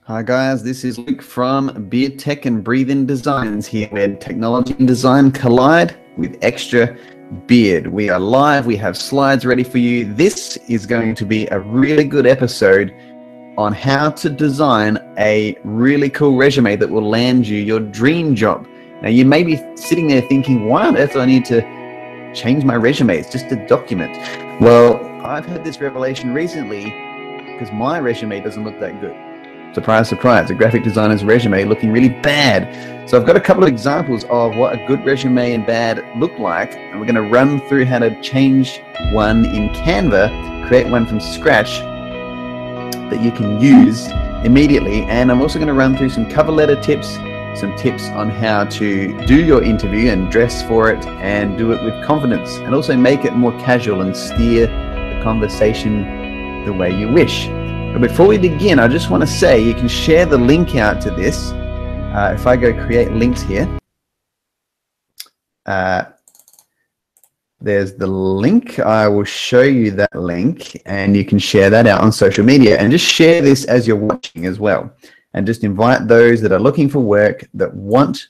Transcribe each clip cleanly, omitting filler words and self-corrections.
Hi guys, this is Luke from Beard Tech and Breathe In Designs here, where technology and design collide with extra beard. We are live, we have slides ready for you. This is going to be a really good episode on how to design a really cool resume that will land you your dream job. Now you may be sitting there thinking, why on earth do I need to change my resume? It's just a document. Well, I've had this revelation recently because my resume doesn't look that good. Surprise, surprise, a graphic designer's resume looking really bad. So I've got a couple of examples of what a good resume and bad look like, and we're going to run through how to change one in Canva, create one from scratch that you can use immediately. And I'm also going to run through some cover letter tips, some tips on how to do your interview and dress for it and do it with confidence, and also make it more casual and steer the conversation the way you wish. But before we begin, I just want to say you can share the link out to this. If I go create links here, there's the link. I will show you that link and you can share that out on social media, and just share this as you're watching as well. And just invite those that are looking for work, that want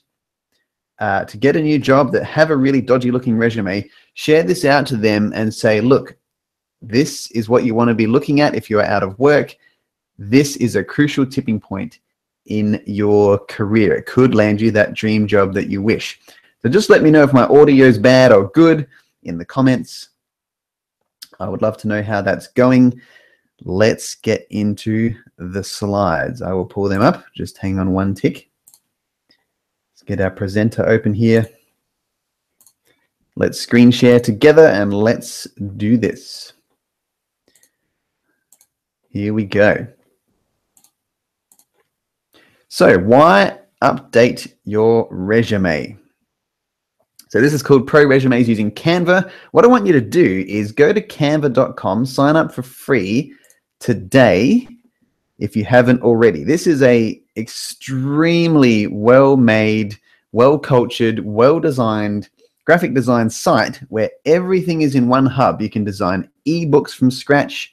to get a new job, that have a really dodgy looking resume. Share this out to them and say, look, this is what you want to be looking at if you're out of work. This is a crucial tipping point in your career. It could land you that dream job that you wish. So just let me know if my audio is bad or good in the comments. I would love to know how that's going. Let's get into the slides. I will pull them up. Just hang on one tick. Let's get our presenter open here. Let's screen share together and let's do this. Here we go. So why update your resume? So this is called Pro Resumes using Canva. What I want you to do is go to canva.com, sign up for free today if you haven't already. This is a extremely well-made, well-cultured, well-designed graphic design site where everything is in one hub. You can design ebooks from scratch,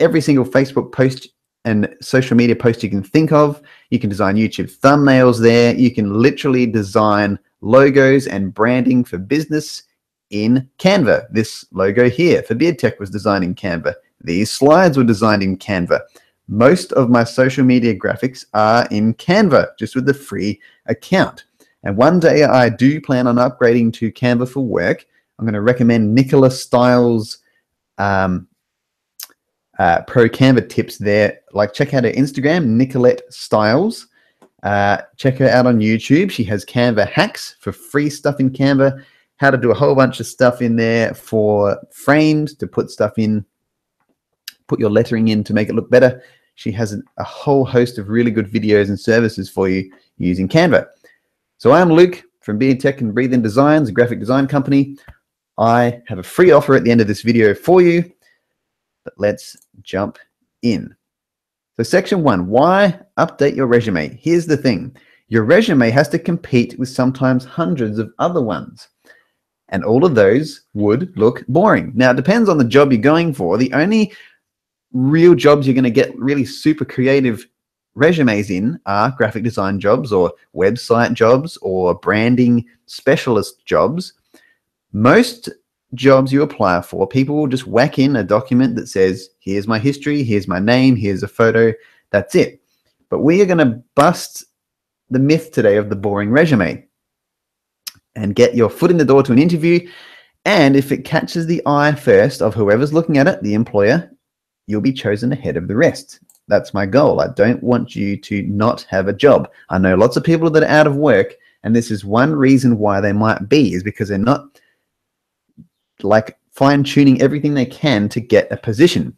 every single Facebook post and social media post you can think of. You can design YouTube thumbnails there. You can literally design logos and branding for business in Canva. This logo here for Beard Tech was designed in Canva. These slides were designed in Canva. Most of my social media graphics are in Canva, just with the free account. And one day I do plan on upgrading to Canva for work. I'm going to recommend Nicola Stiles' pro Canva tips there. Like, check out her Instagram, Nicolette Stiles. Check her out on YouTube. She has Canva hacks for free stuff in Canva, how to do a whole bunch of stuff in there for frames, to put stuff in, put your lettering in to make it look better. She has a whole host of really good videos and services for you using Canva. So I'm Luke from Beard Tech and Breathe In Designs, a graphic design company. I have a free offer at the end of this video for you. But let's jump in. So section 1, why update your resume? Here's the thing. Your resume has to compete with sometimes hundreds of other ones. And all of those would look boring. Now, it depends on the job you're going for. The only real jobs you're going to get really super creative resumes in are graphic design jobs or website jobs or branding specialist jobs. Most jobs you apply for, people will just whack in a document that says, here's my history, here's my name, here's a photo, that's it. But we are going to bust the myth today of the boring resume and get your foot in the door to an interview. And if it catches the eye first of whoever's looking at it, the employer, you'll be chosen ahead of the rest. That's my goal. I don't want you to not have a job. I know lots of people that are out of work, and this is one reason why they might be, is because they're not like fine-tuning everything they can to get a position.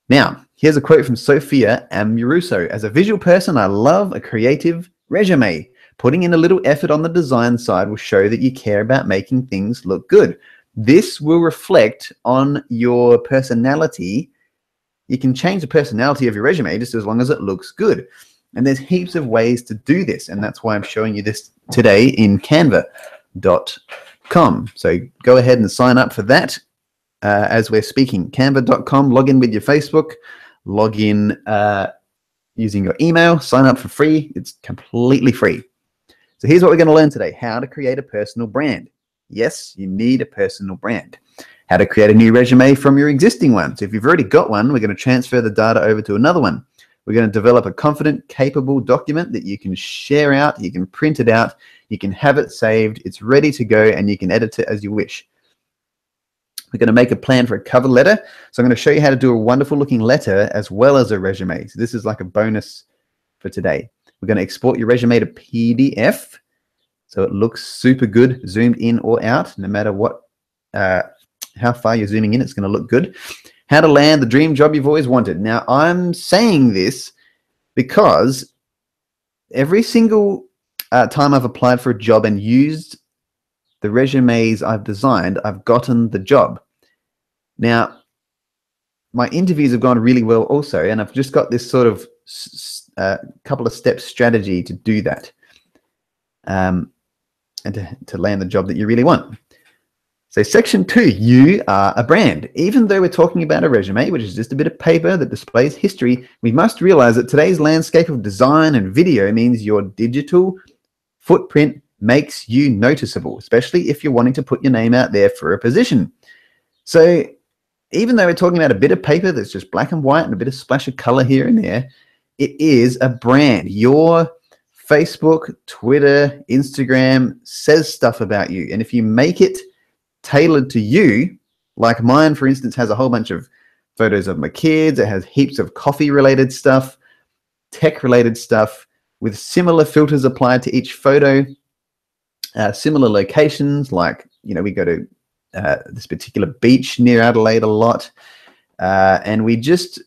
Now, here's a quote from Sophia Amoruso. As a visual person, I love a creative resume. Putting in a little effort on the design side will show that you care about making things look good. This will reflect on your personality. You can change the personality of your resume just as long as it looks good. And there's heaps of ways to do this, and that's why I'm showing you this today in canva.com. So go ahead and sign up for that as we're speaking. Canva.com, log in with your Facebook, log in using your email, sign up for free. It's completely free. So here's what we're going to learn today: how to create a personal brand. Yes, you need a personal brand. How to create a new resume from your existing one. So if you've already got one, we're going to transfer the data over to another one. We're going to develop a confident, capable document that you can share out, you can print it out, you can have it saved, it's ready to go, and you can edit it as you wish. We're going to make a plan for a cover letter. So I'm going to show you how to do a wonderful looking letter as well as a resume. So this is like a bonus for today. We're going to export your resume to PDF so it looks super good, zoomed in or out, no matter what, how far you're zooming in, it's going to look good. How to land the dream job you've always wanted. Now, I'm saying this because every single time I've applied for a job and used the resumes I've designed, I've gotten the job. Now, my interviews have gone really well also, and I've just got this sort of couple of step strategy to do that, and to land the job that you really want. So section 2, you are a brand. Even though we're talking about a resume, which is just a bit of paper that displays history, we must realize that today's landscape of design and video means your digital footprint makes you noticeable, especially if you're wanting to put your name out there for a position. So even though we're talking about a bit of paper that's just black and white and a bit of splash of color here and there, it is a brand. Your Facebook, Twitter, Instagram says stuff about you. And if you make it tailored to you, like mine, for instance, has a whole bunch of photos of my kids. It has heaps of coffee-related stuff, tech-related stuff, with similar filters applied to each photo, similar locations, like, you know, we go to this particular beach near Adelaide a lot, and we just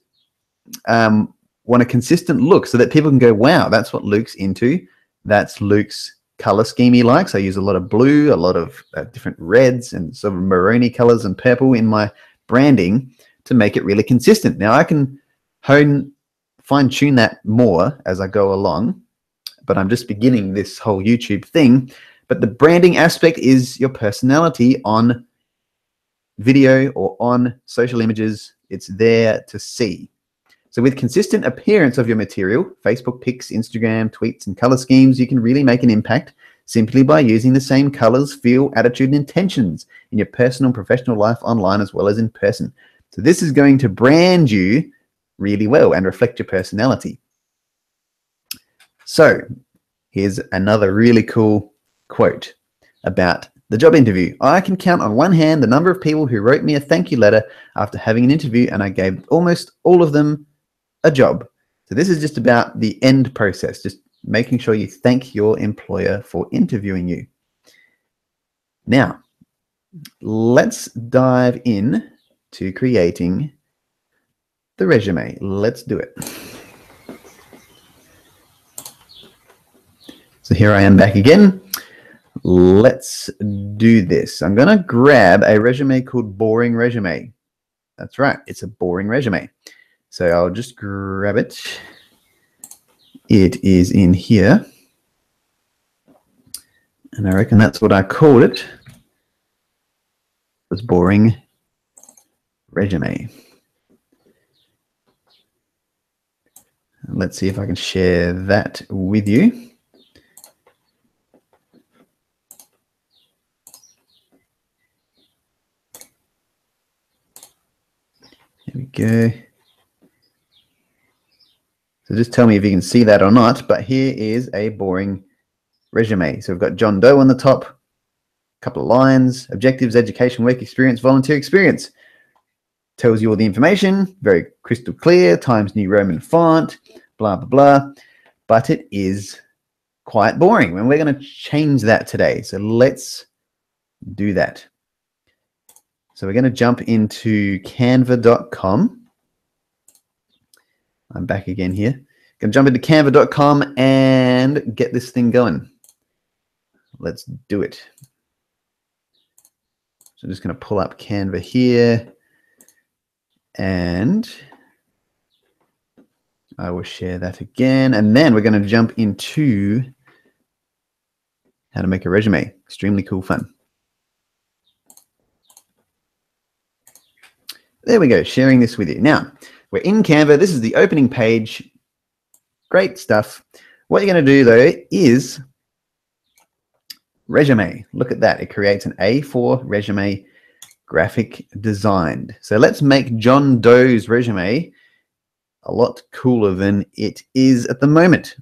want a consistent look so that people can go, wow, that's what Luke's into. That's Luke's color scheme he likes. I use a lot of blue, a lot of different reds and sort of maroony colors and purple in my branding to make it really consistent. Now I can fine-tune that more as I go along, but I'm just beginning this whole YouTube thing. But the branding aspect is your personality on video or on social images. It's there to see. So with consistent appearance of your material, Facebook pics, Instagram, tweets, and color schemes, you can really make an impact simply by using the same colors, feel, attitude, and intentions in your personal and professional life online as well as in person. So this is going to brand you really well and reflect your personality. So here's another really cool quote about the job interview. I can count on one hand the number of people who wrote me a thank you letter after having an interview, and I gave almost all of them a job. So this is just about the end process, just making sure you thank your employer for interviewing you. Now, let's dive in to creating the resume. Let's do it. So here I am back again. Let's do this. I'm going to grab a resume called Boring Resume. That's right, it's a boring resume. So I'll just grab it. It is in here. And I reckon that's what I called it. It was Boring Resume. Let's see if I can share that with you. Here we go. So just tell me if you can see that or not, but here is a boring resume. So we've got John Doe on the top, a couple of lines, objectives, education, work experience, volunteer experience. Tells you all the information, very crystal clear, Times New Roman font, blah, blah, blah. But it is quite boring, and we're going to change that today. So let's do that. So we're going to jump into canva.com. I'm back again here. Going to jump into canva.com and get this thing going. Let's do it. So I'm just going to pull up Canva here, and I will share that again. And then we're going to jump into how to make a resume. Extremely cool fun. There we go, sharing this with you. Now, we're in Canva. This is the opening page. Great stuff. What you're going to do though is resume. Look at that. It creates an A4 resume graphic designed. So let's make John Doe's resume a lot cooler than it is at the moment.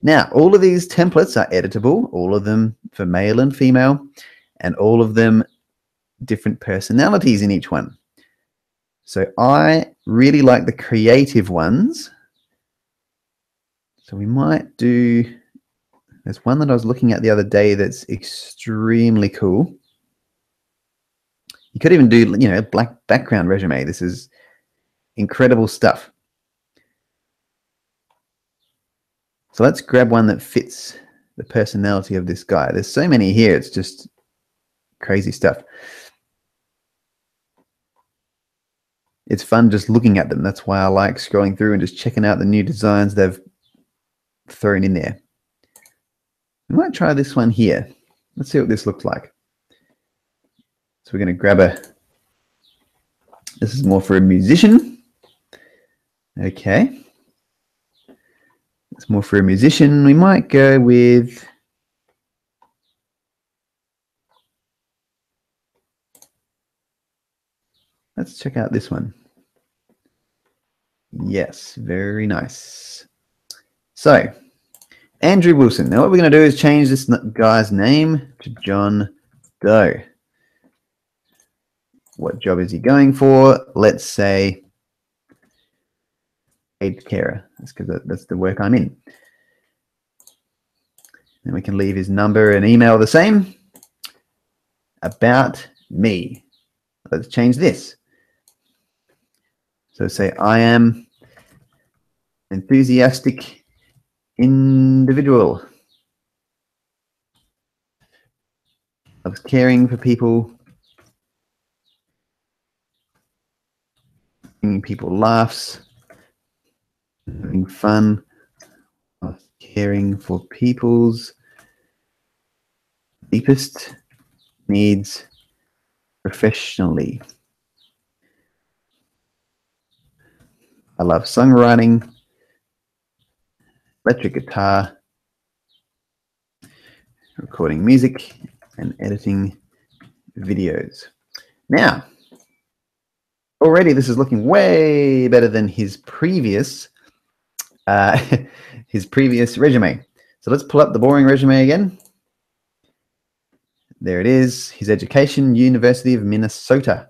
Now, all of these templates are editable, all of them for male and female, and all of them different personalities in each one. So I really like the creative ones. So we might do, there's one that I was looking at the other day that's extremely cool. You could even do, you know, black background resume. This is incredible stuff. So let's grab one that fits the personality of this guy. There's so many here, it's just crazy stuff. It's fun just looking at them. That's why I like scrolling through and just checking out the new designs they've thrown in there. We might try this one here. Let's see what this looks like. So we're going to grab a, this is more for a musician. Okay. It's more for a musician. We might go with, let's check out this one. Yes, very nice. So, Andrew Wilson. Now what we're going to do is change this guy's name to John Doe. What job is he going for? Let's say aged carer. That's because that's the work I'm in. Then we can leave his number and email the same. About me. Let's change this. So say I am an enthusiastic individual. Loves caring for people, giving people laughs, having fun, caring for people's deepest needs professionally. I love songwriting, electric guitar, recording music, and editing videos. Now, already this is looking way better than his previous resume. So let's pull up the boring resume again. There it is. His education, University of Minnesota.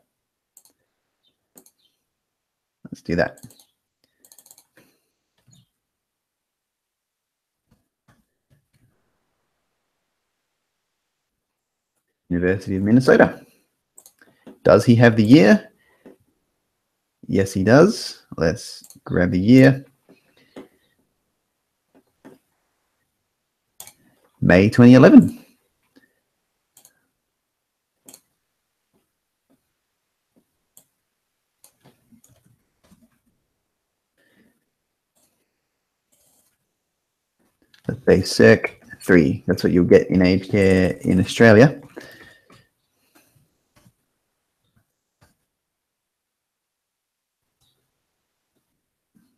Let's do that. University of Minnesota. Does he have the year? Yes, he does. Let's grab the year. May 2011. Let's say circ 3. That's what you'll get in aged care in Australia.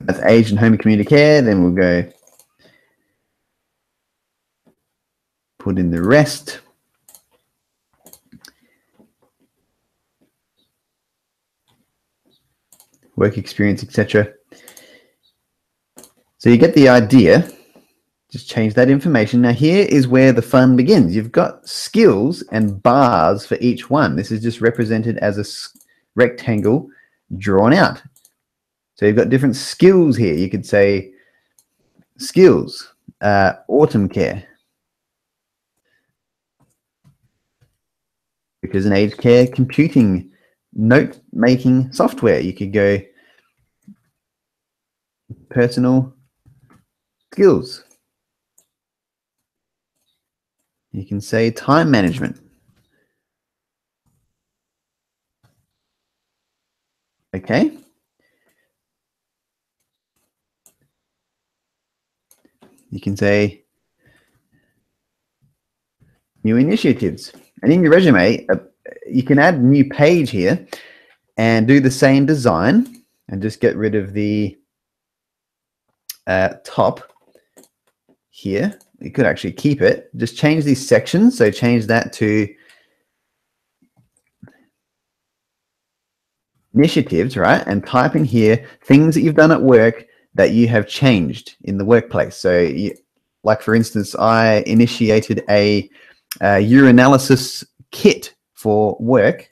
That's aged and home and community care. Then we'll go put in the rest. Work experience, etc. So you get the idea. Just change that information. Now here is where the fun begins. You've got skills and bars for each one. This is just represented as a rectangle drawn out. So you've got different skills here. You could say skills, autumn care. Because in aged care, computing, note-making software. You could go personal skills. You can say time management. Okay. You can say new initiatives. And in your resume, you can add a new page here and do the same design and just get rid of the top here, you could actually keep it. Just change these sections. So change that to initiatives, right? And type in here things that you've done at work that you have changed in the workplace. So like for instance, I initiated a urinalysis kit for work,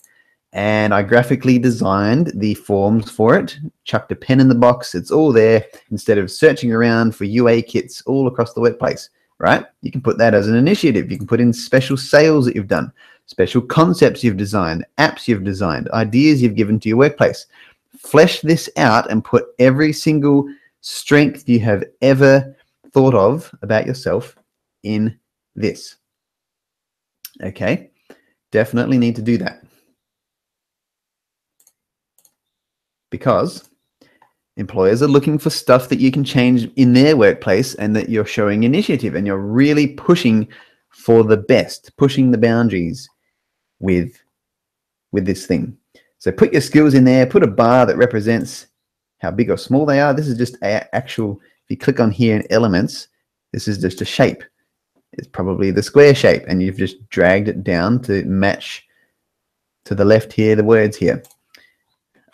and I graphically designed the forms for it, chucked a pen in the box. It's all there instead of searching around for UA kits all across the workplace, right? You can put that as an initiative. You can put in special sales that you've done, special concepts you've designed, apps you've designed, ideas you've given to your workplace. Flesh this out and put every single strength you have ever thought of about yourself in this. Okay, definitely need to do that. Because employers are looking for stuff that you can change in their workplace and that you're showing initiative and you're really pushing for the best, pushing the boundaries with this thing. So put your skills in there, put a bar that represents how big or small they are. This is just actual, if you click on here in elements, this is just a shape. It's probably the square shape, and you've just dragged it down to match to the left here, the words here.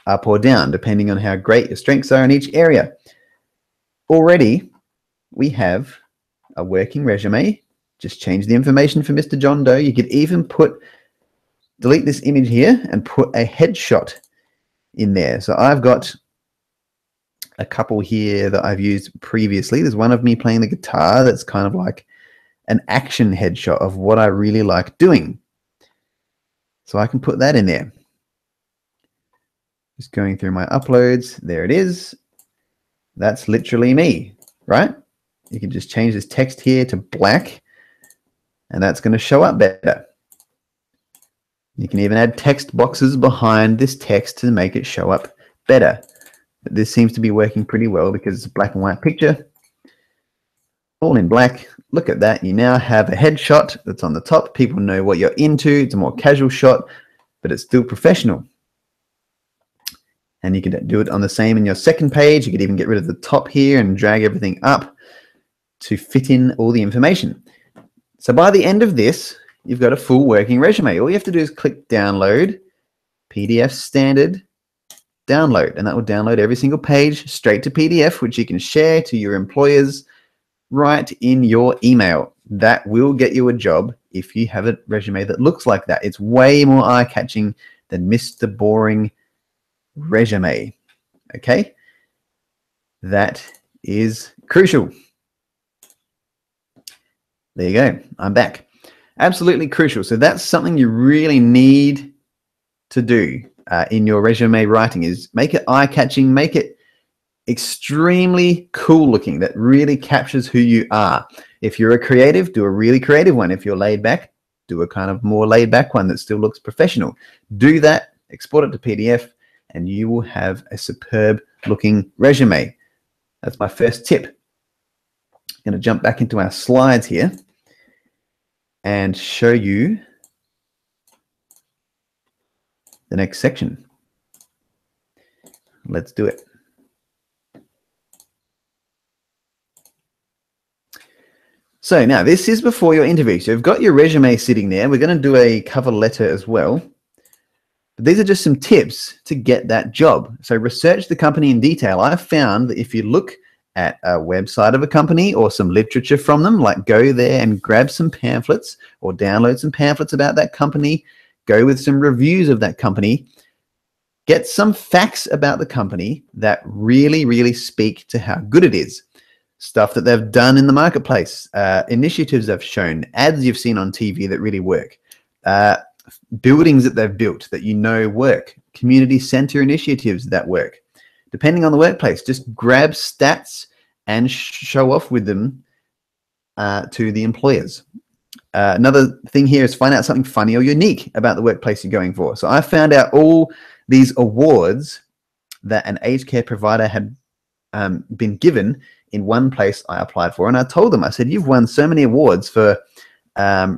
Up or down, depending on how great your strengths are in each area. Already, we have a working resume. Just change the information for Mr. John Doe. You could even delete this image here and put a headshot in there. So I've got a couple here that I've used previously. There's one of me playing the guitar that's kind of like an action headshot of what I really like doing. So I can put that in there. Just going through my uploads. There it is. That's literally me, right? You can just change this text here to black, and that's going to show up better. You can even add text boxes behind this text to make it show up better. But this seems to be working pretty well because it's a black and white picture. All in black. Look at that. You now have a headshot that's on the top. People know what you're into. It's a more casual shot, but it's still professional. And you can do it on the same in your second page. You could even get rid of the top here and drag everything up to fit in all the information. So by the end of this, you've got a full working resume. All you have to do is click download, PDF standard, download, and that will download every single page straight to PDF, which you can share to your employers right in your email. That will get you a job if you have a resume that looks like that. It's way more eye-catching than Mr. Boring resume. Okay, that is crucial. There you go. I'm back. Absolutely crucial. So that's something you really need to do in your resume writing, is make it eye-catching, make it extremely cool looking, that really captures who you are. If you're a creative, do a really creative one. If you're laid back, do a kind of more laid back one that still looks professional. Do that, export it to PDF, and you will have a superb looking resume. That's my first tip. I'm going to jump back into our slides here and show you the next section. Let's do it. So now this is before your interview. So you've got your resume sitting there. We're going to do a cover letter as well. But these are just some tips to get that job. So research the company in detail. I've found that if you look at a website of a company or some literature from them, like go there and grab some pamphlets or download some pamphlets about that company, go with some reviews of that company, get some facts about the company that really, really speak to how good it is. Stuff that they've done in the marketplace, initiatives they've shown, ads you've seen on TV that really work, buildings that they've built that you know work, community center initiatives that work. Depending on the workplace, just grab stats and show off with them to the employers. Another thing here is find out something funny or unique about the workplace you're going for. So I found out all these awards that an aged care provider had been given in one place I applied for. And I told them, I said, you've won so many awards for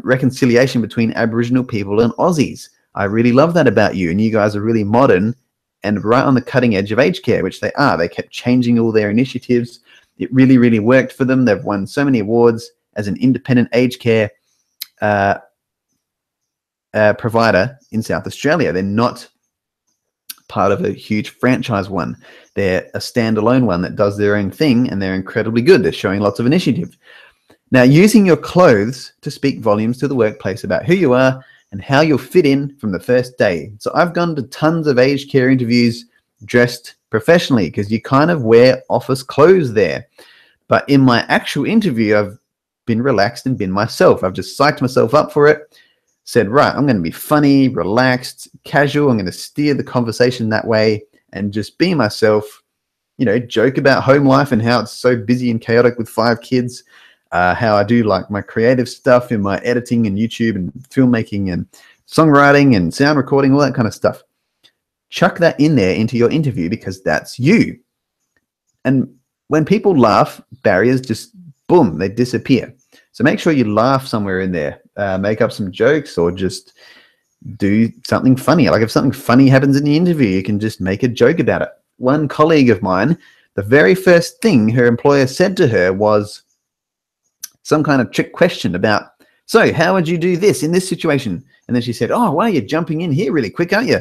reconciliation between Aboriginal people and Aussies. I really love that about you. And you guys are really modern and right on the cutting edge of aged care, which they are. They kept changing all their initiatives. It really, really worked for them. They've won so many awards as an independent aged care provider in South Australia. They're not part of a huge franchise one. They're a standalone one that does their own thing, and they're incredibly good. They're showing lots of initiative. Now, using your clothes to speak volumes to the workplace about who you are and how you'll fit in from the first day. So I've gone to tons of aged care interviews dressed professionally because you kind of wear office clothes there. But in my actual interview, I've been relaxed and been myself. I've just psyched myself up for it, said, right, I'm going to be funny, relaxed, casual. I'm going to steer the conversation that way and just be myself, you know, joke about home life and how it's so busy and chaotic with 5 kids. How I do like my creative stuff in my editing and YouTube and filmmaking and songwriting and sound recording, all that kind of stuff. Chuck that in there into your interview because that's you. And when people laugh, barriers just, boom, they disappear. So make sure you laugh somewhere in there, make up some jokes or just do something funny. Like if something funny happens in the interview, you can just make a joke about it. One colleague of mine, the very first thing her employer said to her was, some kind of trick question about, so how would you do this in this situation? And then she said, oh, wow, you're jumping in here really quick, aren't you?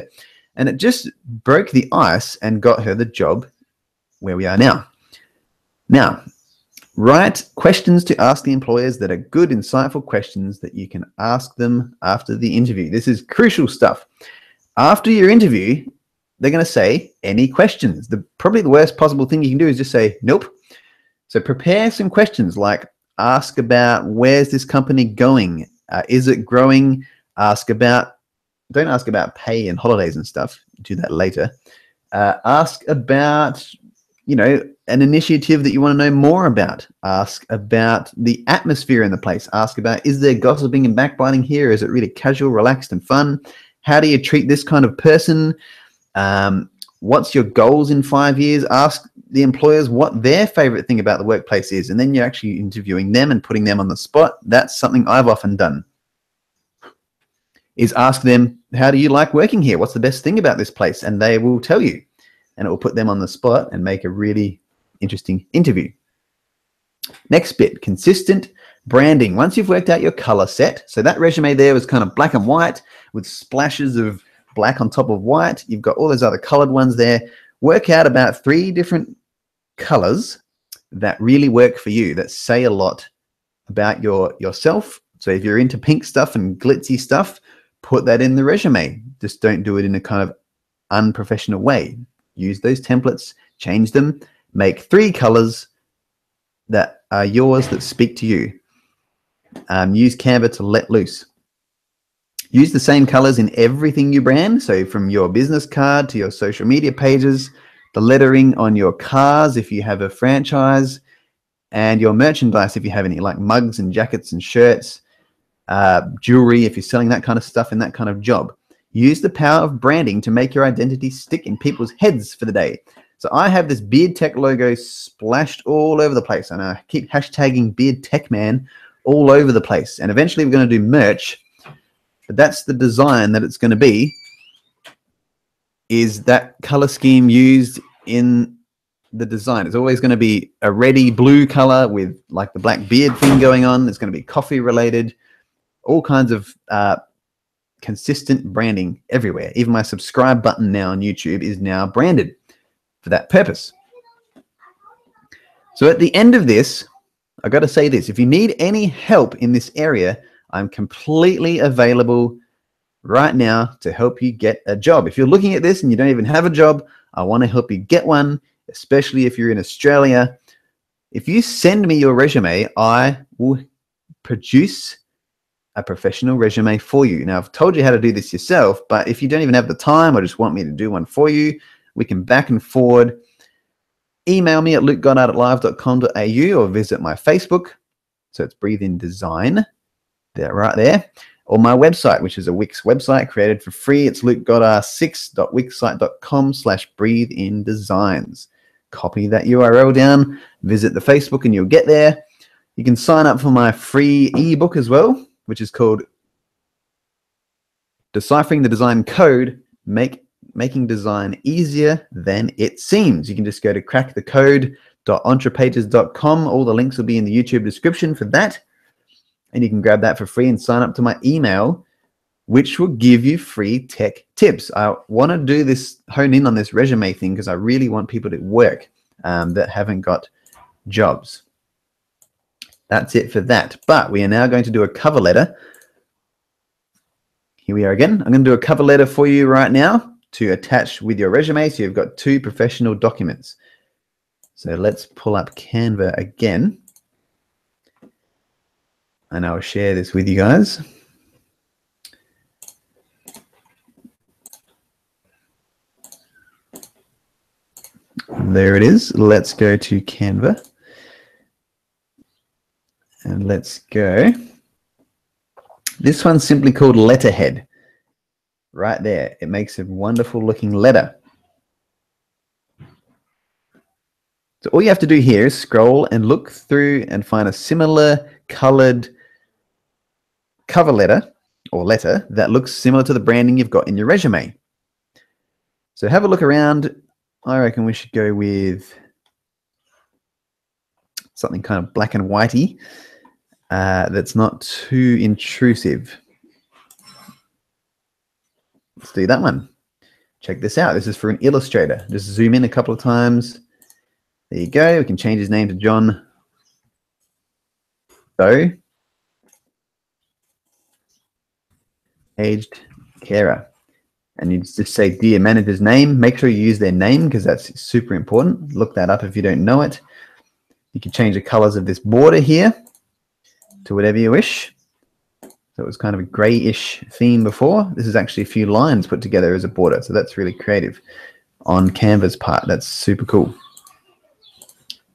And it just broke the ice and got her the job where we are now. Now, write questions to ask the employers that are good, insightful questions that you can ask them after the interview. This is crucial stuff. After your interview, they're going to say, any questions? Probably the worst possible thing you can do is just say, nope. So prepare some questions like, ask about where's this company going? Is it growing? Don't ask about pay and holidays and stuff. Do that later. Ask about, you know, an initiative that you want to know more about. Ask about the atmosphere in the place. Ask about, is there gossiping and backbiting here? Is it really casual, relaxed, and fun? How do you treat this kind of person? What's your goals in 5 years? Ask the employers what their favorite thing about the workplace is, and then you're actually interviewing them and putting them on the spot. That's something I've often done, is ask them, how do you like working here? What's the best thing about this place? And they will tell you, and it will put them on the spot and make a really interesting interview. Next bit, consistent branding. Once you've worked out your color set, so that resume there was kind of black and white with splashes of black on top of white. You've got all those other colored ones there. Work out about 3 different colors that really work for you, that say a lot about yourself. So if you're into pink stuff and glitzy stuff, put that in the resume. Just don't do it in a kind of unprofessional way. Use those templates, change them, make 3 colors that are yours, that speak to you. Use Canva to let loose. Use the same colors in everything you brand. So from your business card to your social media pages, the lettering on your cars if you have a franchise, and your merchandise if you have any, like mugs and jackets and shirts, jewelry if you're selling that kind of stuff in that kind of job. Use the power of branding to make your identity stick in people's heads for the day. So I have this Beard Tech logo splashed all over the place, and I keep hashtagging Beard Tech Man all over the place. And eventually we're going to do merch. But that's the design that it's going to be, is that color scheme used in the design. It's always going to be a reddy blue color with like the black beard thing going on. It's going to be coffee related, all kinds of consistent branding everywhere. Even my subscribe button now on YouTube is now branded for that purpose. So at the end of this, I got to say this, if you need any help in this area, I'm completely available right now to help you get a job. If you're looking at this and you don't even have a job, I want to help you get one, especially if you're in Australia. If you send me your resume, I will produce a professional resume for you. Now, I've told you how to do this yourself, but if you don't even have the time or just want me to do one for you, we can back and forward. Email me at lukegoddard@live.com.au or visit my Facebook. So it's Breathe In Design. There, right there, or my website, which is a Wix website created for free. It's lukegoddard6.wixsite.com/breatheindesigns. Copy that URL down, visit the Facebook, and you'll get there. You can sign up for my free ebook as well, which is called Deciphering the Design Code, Making Design Easier Than It Seems. You can just go to crackthecode.com shop.entrepages.com. All the links will be in the YouTube description for that. And you can grab that for free and sign up to my email, which will give you free tech tips. I want to do this, hone in on this resume thing, because I really want people to work that haven't got jobs. That's it for that. But we are now going to do a cover letter. Here we are again. I'm going to do a cover letter for you right now to attach with your resume, so you've got 2 professional documents. So let's pull up Canva again, and I'll share this with you guys. There it is. Let's go to Canva. And let's go. This one's simply called letterhead. Right there. It makes a wonderful looking letter. So all you have to do here is scroll and look through and find a similar colored cover letter or letter that looks similar to the branding you've got in your resume. So have a look around. I reckon we should go with something kind of black and whitey that's not too intrusive. Let's do that one. Check this out. This is for an illustrator. Just zoom in a couple of times. There you go. We can change his name to John Doe. Aged carer. And you just say, dear manager's name. Make sure you use their name, because that's super important. Look that up if you don't know it. You can change the colors of this border here to whatever you wish. So it was kind of a grayish theme before. This is actually a few lines put together as a border. So that's really creative on Canva's part. That's super cool.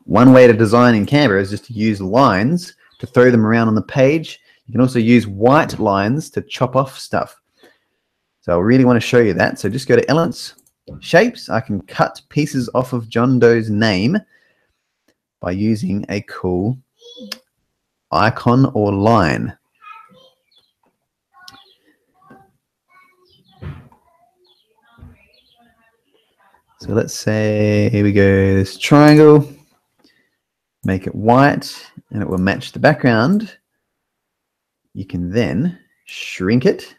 One way to design in Canva is just to use lines to throw them around on the page. You can also use white lines to chop off stuff. So I really want to show you that. So just go to Elements, Shapes. I can cut pieces off of John Doe's name by using a cool icon or line. So let's say, here we go, this triangle. Make it white, and it will match the background. You can then shrink it,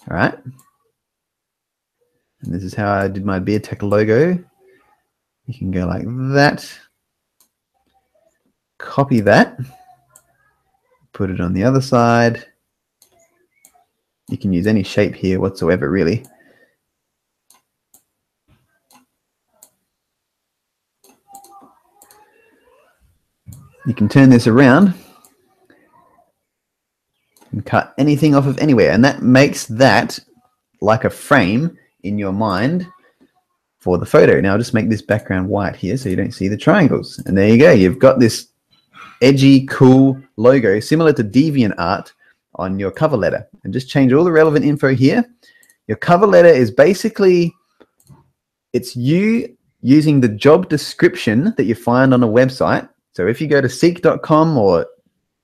all right? And this is how I did my Beard Tech logo. You can go like that. Copy that. Put it on the other side. You can use any shape here whatsoever, really. You can turn this around and cut anything off of anywhere, and that makes that like a frame in your mind for the photo. Now I'll just make this background white here so you don't see the triangles. And there you go. You've got this edgy, cool logo similar to DeviantArt on your cover letter. And just change all the relevant info here. Your cover letter is basically, it's you using the job description that you find on a website. So if you go to seek.com or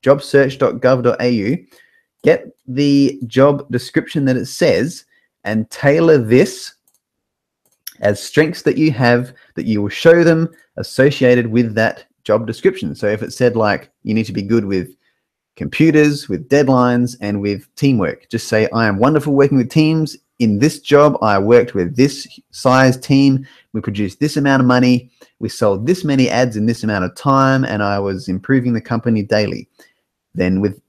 jobsearch.gov.au, get the job description that it says and tailor this as strengths that you have that you will show them associated with that job description. So if it said like you need to be good with computers, with deadlines, and with teamwork, just say, I am wonderful working with teams. In this job, I worked with this size team. We produced this amount of money. We sold this many ads in this amount of time, and I was improving the company daily. Then with,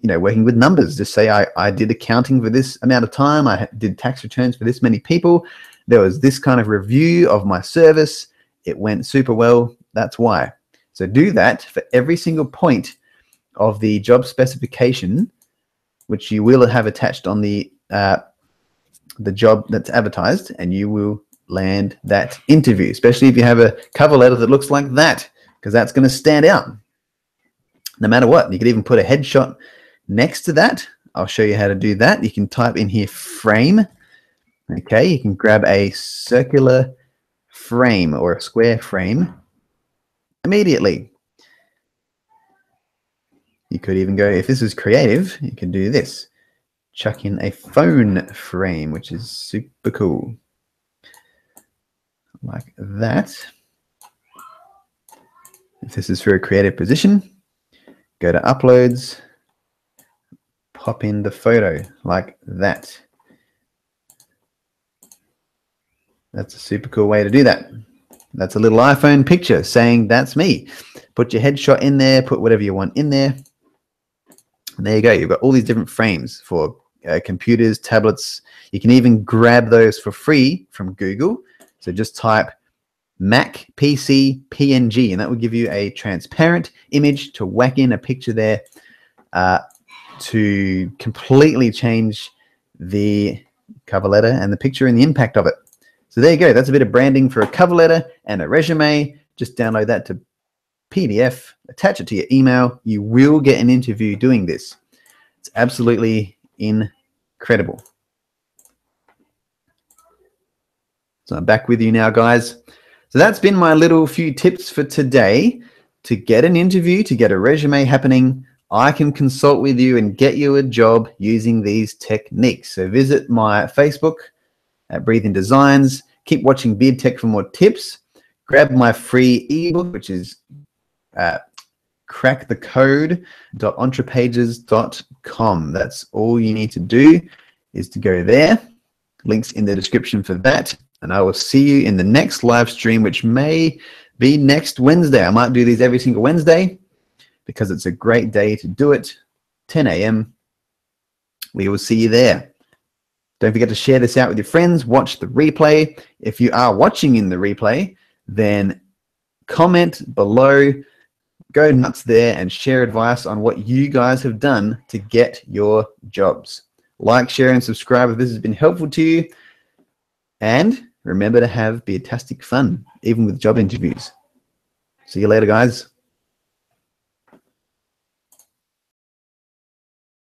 working with numbers, just say I did accounting for this amount of time. I did tax returns for this many people. There was this kind of review of my service. It went super well. That's why. So do that for every single point of the job specification, which you will have attached on the job that's advertised, and you will land that interview, especially if you have a cover letter that looks like that, because that's going to stand out no matter what. You could even put a headshot next to that. I'll show you how to do that. You can type in here frame. Okay, you can grab a circular frame or a square frame immediately. You could even go, if this is creative, you can do this. Chuck in a phone frame, which is super cool. Like that. If this is for a creative position, go to uploads, pop in the photo like that. That's a super cool way to do that. That's a little iPhone picture saying that's me. Put your headshot in there, put whatever you want in there. And there you go. You've got all these different frames for computers, tablets. You can even grab those for free from Google. So just type Mac, PC, PNG, and that will give you a transparent image to whack in a picture there to completely change the cover letter and the picture and the impact of it. So there you go. That's a bit of branding for a cover letter and a resume. Just download that to PDF, attach it to your email. You will get an interview doing this. It's absolutely incredible. So I'm back with you now, guys. So that's been my little few tips for today. To get an interview, to get a resume happening, I can consult with you and get you a job using these techniques. So visit my Facebook at Breathe In Designs. Keep watching Beard Tech for more tips. Grab my free ebook, which is crackthecode.entrepages.com. That's all you need to do is to go there. Links in the description for that. And I will see you in the next live stream, which may be next Wednesday. I might do these every single Wednesday because it's a great day to do it. 10 a.m. We will see you there. Don't forget to share this out with your friends. Watch the replay. If you are watching in the replay, then comment below. Go nuts there and share advice on what you guys have done to get your jobs. Like, share, and subscribe if this has been helpful to you. And remember to have beardtastic fun, even with job interviews. See you later, guys.